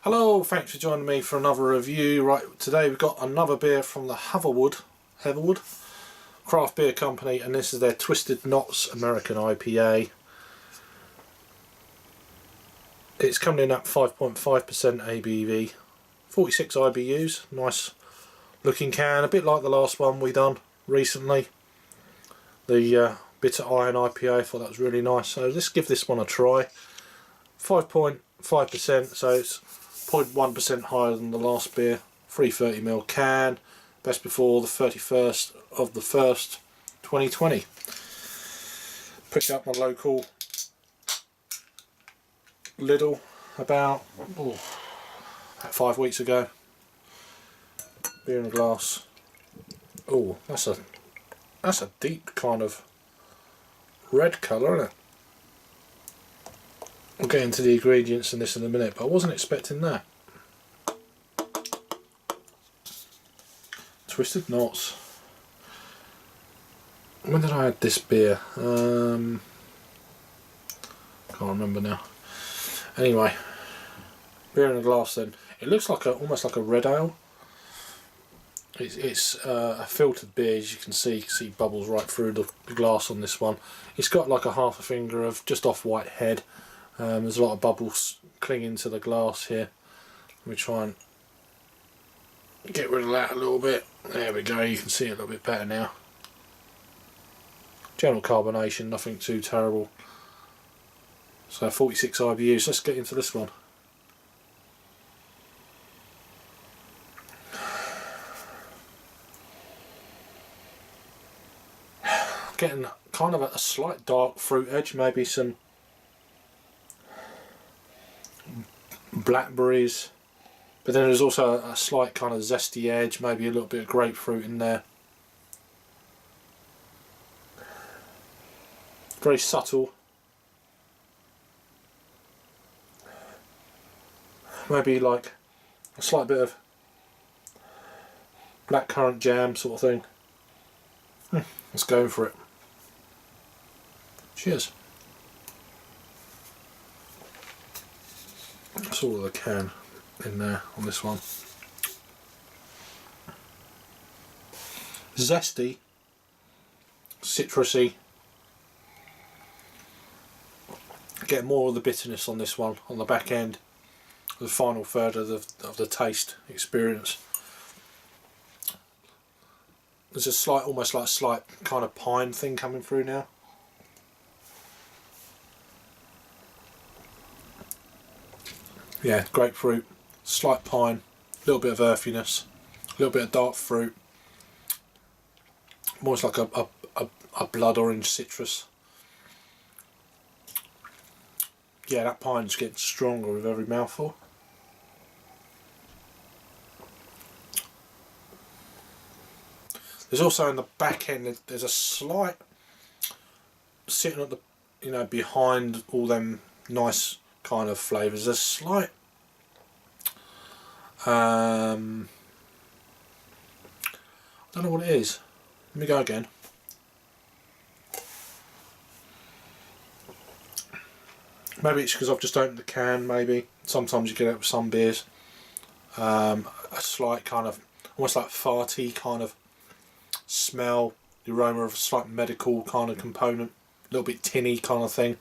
Hello, thanks for joining me for another review. Right, today we've got another beer from the Hatherwood Craft Beer Company, and this is their Twisted Knots American IPA. It's coming in at 5.5% ABV, 46 IBUs, nice looking can, a bit like the last one we done recently. The Bitter Iron IPA, I thought that was really nice, so let's give this one a try. 5.5%, so it's 0.1% higher than the last beer. 330ml can, best before the 31st of the 1st 2020. Picked up my local Lidl about 5 weeks ago. Beer in a glass. Oh, that's a deep kind of red colour, isn't it? I'll get into the ingredients in this in a minute, but I wasn't expecting that. Twisted Knots. When did I add this beer? Can't remember now. Anyway, beer in a glass then. It looks like almost like a red ale. It's a filtered beer, as you can see bubbles right through the glass on this one. It's got like a half a finger of just off white head. There's a lot of bubbles clinging to the glass here. Let me try and get rid of that a little bit. There we go, you can see it a little bit better now. General carbonation, nothing too terrible. So 46 IBUs, let's get into this one. Getting kind of a slight dark fruit edge, maybe some blackberries, but then there's also a slight kind of zesty edge, maybe a little bit of grapefruit in there. Very subtle. Maybe like a slight bit of blackcurrant jam sort of thing. Let's go for it. Cheers. That's all of the can in there on this one. Zesty, citrusy. Get more of the bitterness on this one on the back end. The final third of the taste experience. There's a slight, almost like a slight kind of pine thing coming through now. Yeah, grapefruit, slight pine, a little bit of earthiness, a little bit of dark fruit, almost like a blood orange citrus. Yeah, that pine's getting stronger with every mouthful. There's also in the back end, there's a slight, sitting at the, behind all them nice kind of flavours, there's a slight I don't know what it is. Let me go again. Maybe it's because I've just opened the can, maybe. Sometimes you get it with some beers. A slight kind of, almost like farty kind of smell, the aroma of a slight medical kind of component, a little bit tinny kind of thing.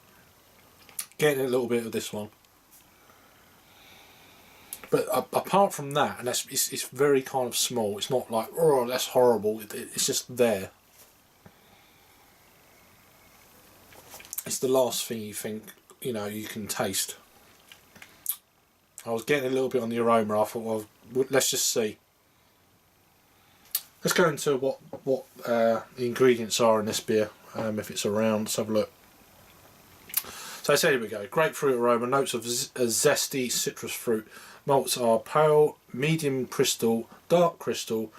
Getting a little bit of this one. But apart from that, and it's very kind of small, it's not like, oh, that's horrible, it's just there. It's the last thing you think, you can taste. I was getting a little bit on the aroma, I thought, well, let's just see. Let's go into what the ingredients are in this beer, if it's around, let's have a look. So here we go, grapefruit aroma, notes of zesty citrus fruit. Malts are pale, medium crystal, dark crystal,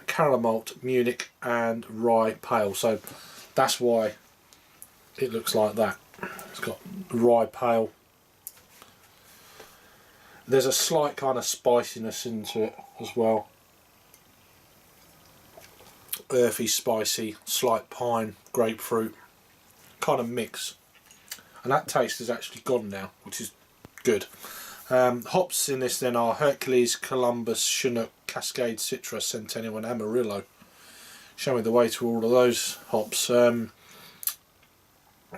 Caramalt, Munich and rye pale. So that's why it looks like that. It's got rye pale. There's a slight kind of spiciness into it as well. Earthy, spicy, slight pine, grapefruit, kind of mix. And that taste is actually gone now, which is good. Hops in this then are Herkules, Columbus, Chinook, Cascade, Citra, Centennial and Amarillo. Show me the way to all of those hops.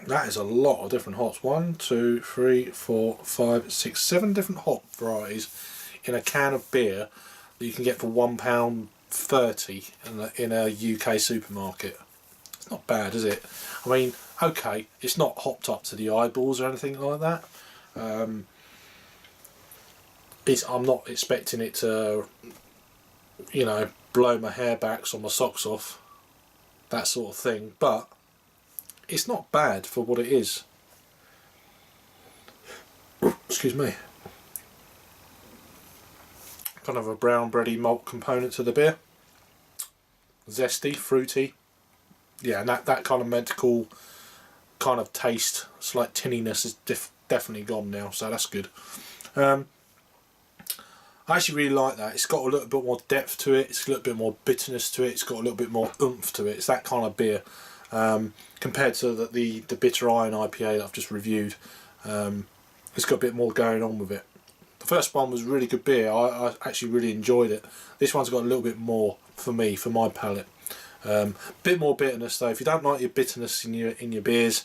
That is a lot of different hops. 1, 2, 3, 4, 5, 6, 7 different hop varieties in a can of beer that you can get for £1.30 in a UK supermarket. It's not bad, is it? I mean, okay, it's not hopped up to the eyeballs or anything like that. I'm not expecting it to, you know, blow my hair backs or my socks off, that sort of thing, but it's not bad for what it is. Excuse me. Kind of a brown bready malt component to the beer. Zesty, fruity. Yeah, and that kind of mental kind of taste, slight tinniness is definitely gone now, so that's good. I actually really like that. It's got a little bit more depth to it. It's a little bit more bitterness to it. It's got a little bit more oomph to it. It's that kind of beer compared to the Bitter Iron IPA that I've just reviewed. It's got a bit more going on with it. The first one was really good beer. I actually really enjoyed it. This one's got a little bit more for me, for my palate. Bit more bitterness though. If you don't like your bitterness in your beers,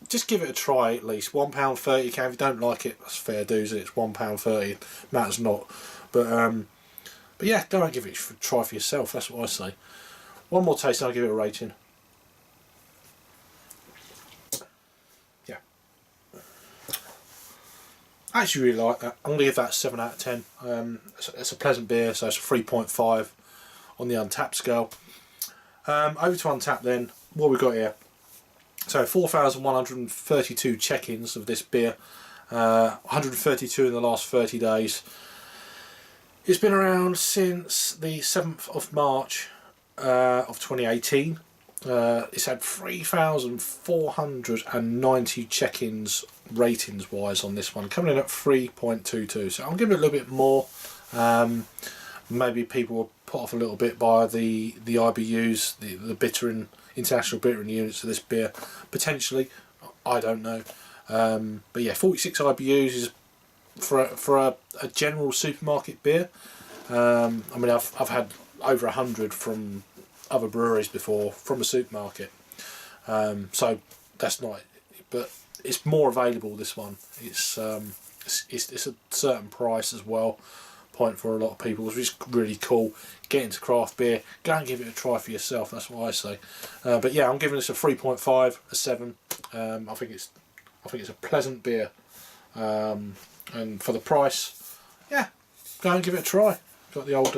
just give it a try at least. £1.30 can. If you don't like it, that's fair dues. It's £1.30. Matters not. But yeah, go and give it a try for yourself. That's what I say. One more taste and I'll give it a rating. Yeah, I actually really like that. I'm going to give that 7 out of 10. It's a pleasant beer, so it's a 3.5 on the Untapped scale. Over to Untapped then. What we got here? So 4,132 check-ins of this beer, 132 in the last 30 days. It's been around since the 7th of March of 2018. It's had 3,490 check-ins ratings wise on this one, coming in at 3.22. So I'll give it a little bit more. Maybe people were put off a little bit by the IBUs, the bitter and international bittering units of this beer, potentially. I don't know. But yeah, 46 IBUs is for a general supermarket beer. I mean, I've had over 100 from other breweries before from a supermarket, so that's not. But it's more available. This one, it's a certain price as well. Point for a lot of people, which is really cool. Get into craft beer, go and give it a try for yourself. That's what I say. But yeah, I'm giving this a 3.5, a 7. I think it's a pleasant beer, and for the price, yeah, go and give it a try. Got the old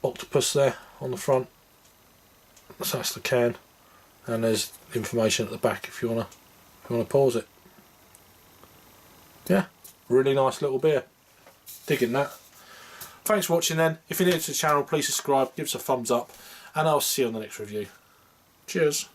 octopus there on the front. So that's the can, and there's information at the back if you wanna pause it. Yeah, really nice little beer. Digging that. Thanks for watching then. If you're new to the channel, please subscribe, give us a thumbs up, and I'll see you on the next review. Cheers.